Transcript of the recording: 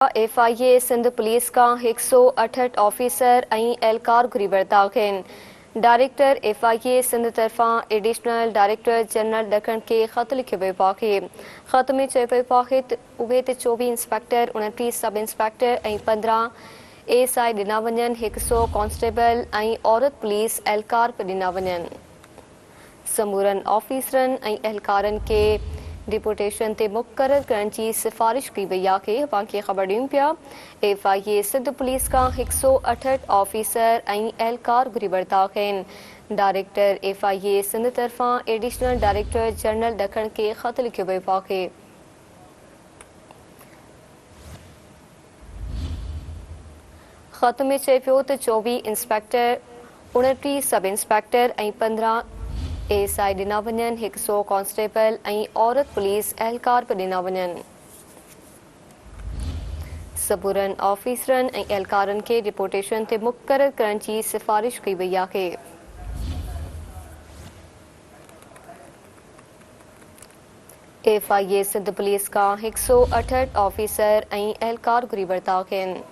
FIA Sindh police का 168 officer ऐं एहलकार घुरी वरिता आहिनि। डायरेक्टर FIA सिंध तरफ़ां एडिशनल डायरेक्टर जनरल ॾखण खे ख़त लिखियो वियो आहे। ख़त में चयो वियो आहे त उहे 24 इंस्पेक्टर, 29 सब इंस्पेक्टर ऐं 15 ASI ॾिना वञनि। 100 कांस्टेबल ऐं औरत पुलिस एहलकार बि ॾिना वञनि। समूरनि ऑफिसरनि ऐं एहलकारनि खे डिपोटेशन ते मुक़रर करण जी सिफ़ारिश कई वई आहे। असांखे ख़बर ॾियूं पिया FIA सिंध पुलिस खां 168 ऑफिसर ऐं एहलकार घुरी वरिता आहिनि। डायरेक्टर FIA सिंध तरफ़ां एडिशनल डायरेक्टर जनरल ॾखण खे ख़त लिखियो वियो आहे। ख़त में चयो पियो त 24 इंस्पेक्टर, 29 सब इंस्पेक्टर ऐं 15 ASI ॾिना वञनि। 100 कांस्टेबल ऐं औरत पुलिस एहलकार बि ॾिना वञनि। सबूरनि ऑफिसरनि ऐं एहलकारनि खे डिपोटेशन ते मुक़रर करण जी सिफ़ारिश कई वई आहे। FIA सिंध पुलिस खां 168 ऑफिसर ऐं एहलकार घुरी वरिता आहिनि।